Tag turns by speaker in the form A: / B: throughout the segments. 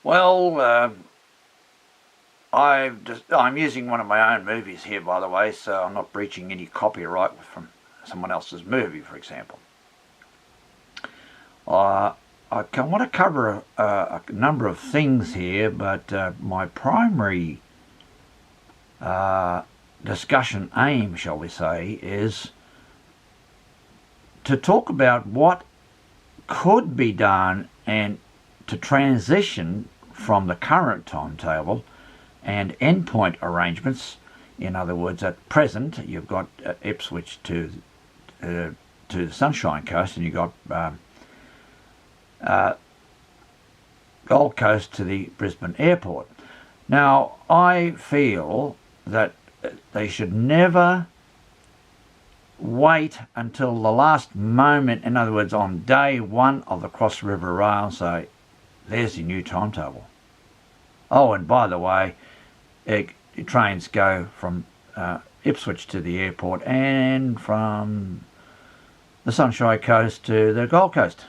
A: Well, I'm using one of my own movies here, by the way, so I'm not breaching any copyright from someone else's movie, for example. I want to cover a number of things here, but my primary discussion aim, shall we say, is to talk about what could be done and to transition from the current timetable and endpoint arrangements. In other words, at present you've got Ipswich to the Sunshine Coast, and you've got Gold Coast to the Brisbane Airport. Now, I feel that they should never wait until the last moment, in other words, on day one of the Cross River Rail, and say, there's your new timetable. Oh, and by the way, trains go from Ipswich to the airport and from the Sunshine Coast to the Gold Coast.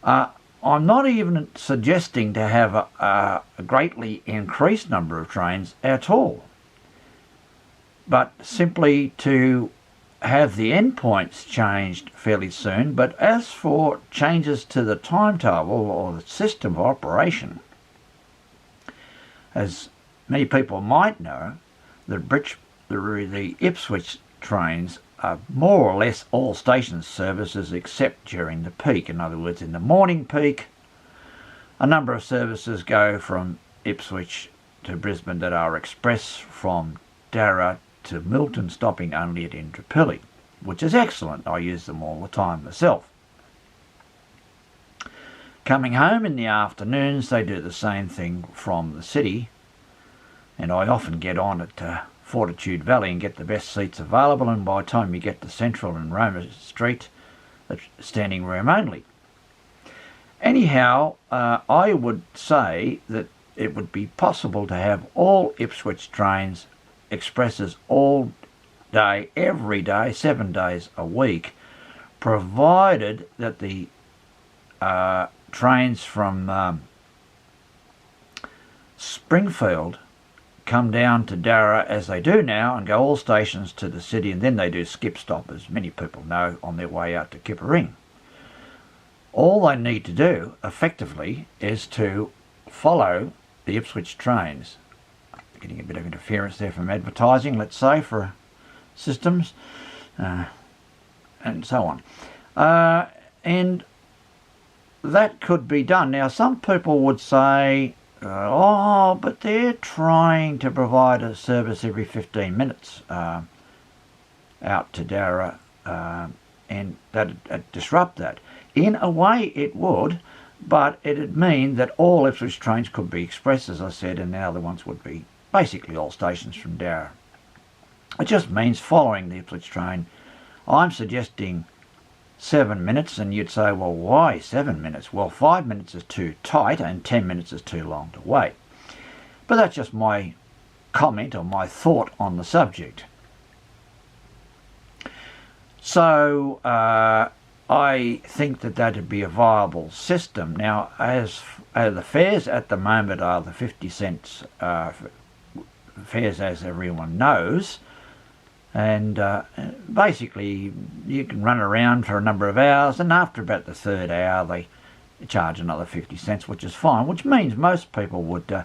A: I'm not even suggesting to have a greatly increased number of trains at all, but simply to have the endpoints changed fairly soon. But as for changes to the timetable or the system of operation, as many people might know, the Ipswich trains are more or less all station services except during the peak. In other words, in the morning peak, a number of services go from Ipswich to Brisbane that are express from Darra to Milton, stopping only at Indooroopilly, which is excellent. I use them all the time myself. Coming home in the afternoons, they do the same thing from the city, and I often get on at Fortitude Valley and get the best seats available, and by the time you get to Central and Roma Street, it's standing room only. Anyhow, I would say that it would be possible to have all Ipswich trains expresses all day, every day, 7 days a week, provided that the trains from Springfield come down to Darra as they do now and go all stations to the city, and then they do skip stop, as many people know, on their way out to Kippa-Ring. All they need to do effectively is to follow the Ipswich trains. Getting a bit of interference there from advertising, let's say, for systems and so on. And that could be done. Now, some people would say, oh, but they're trying to provide a service every 15 minutes out to Darra, and that'd disrupt that. In a way it would, but it'd mean that all Ipswich trains could be express, as I said, and the other ones would be basically all stations from Darra. It just means following the Ipswich train. I'm suggesting 7 minutes, and you'd say, well, why 7 minutes? Well, 5 minutes is too tight and 10 minutes is too long to wait. But that's just my comment or my thought on the subject. So I think that that'd be a viable system. Now, as the fares at the moment are the 50 cents fares, as everyone knows, and basically you can run around for a number of hours, and after about the third hour they charge another 50 cents, which is fine, which means most people would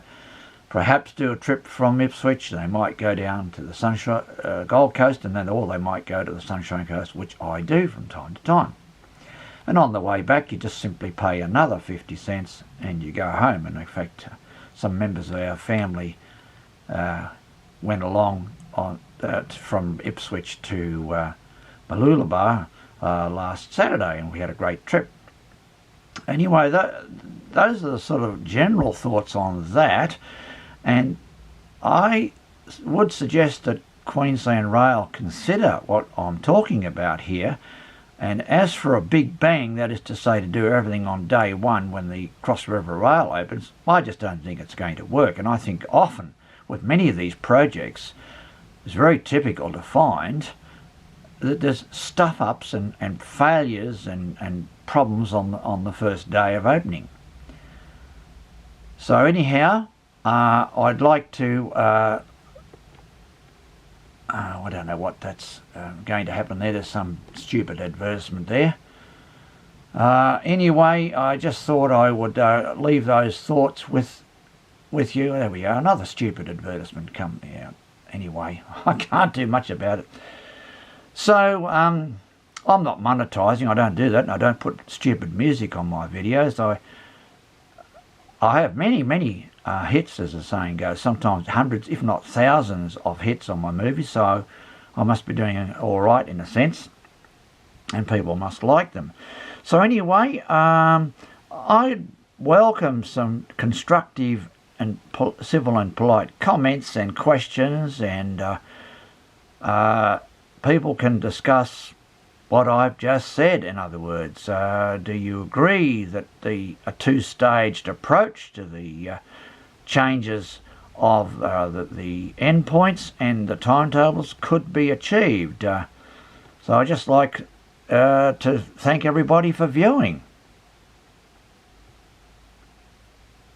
A: perhaps do a trip from Ipswich. They might go down to the Sunshine Gold Coast, and then or they might go to the Sunshine Coast, which I do from time to time. And on the way back you just simply pay another 50 cents and you go home. And in fact, some members of our family went along on from Ipswich to Mooloolaba last Saturday, and we had a great trip. Anyway, those are the sort of general thoughts on that, and I would suggest that Queensland Rail consider what I'm talking about here. And as for a big bang, that is to say to do everything on day one when the Cross River Rail opens, I just don't think it's going to work. And I think often with many of these projects, it's very typical to find that there's stuff-ups and failures and problems on the first day of opening. So anyhow, I'd like to, I don't know what that's going to happen there. There's some stupid advertisement there. Anyway, I just thought I would leave those thoughts with you. There we go, another stupid advertisement coming out. Anyway, I can't do much about it. So, I'm not monetising, I don't do that, and I don't put stupid music on my videos. I have many hits, as the saying goes, sometimes hundreds, if not thousands of hits on my movies, so I must be doing all right in a sense, and people must like them. So anyway, I welcome some constructive and civil and polite comments and questions, and people can discuss what I've just said. In other words, do you agree that a two-staged approach to the changes of the endpoints and the timetables could be achieved? So I just like to thank everybody for viewing.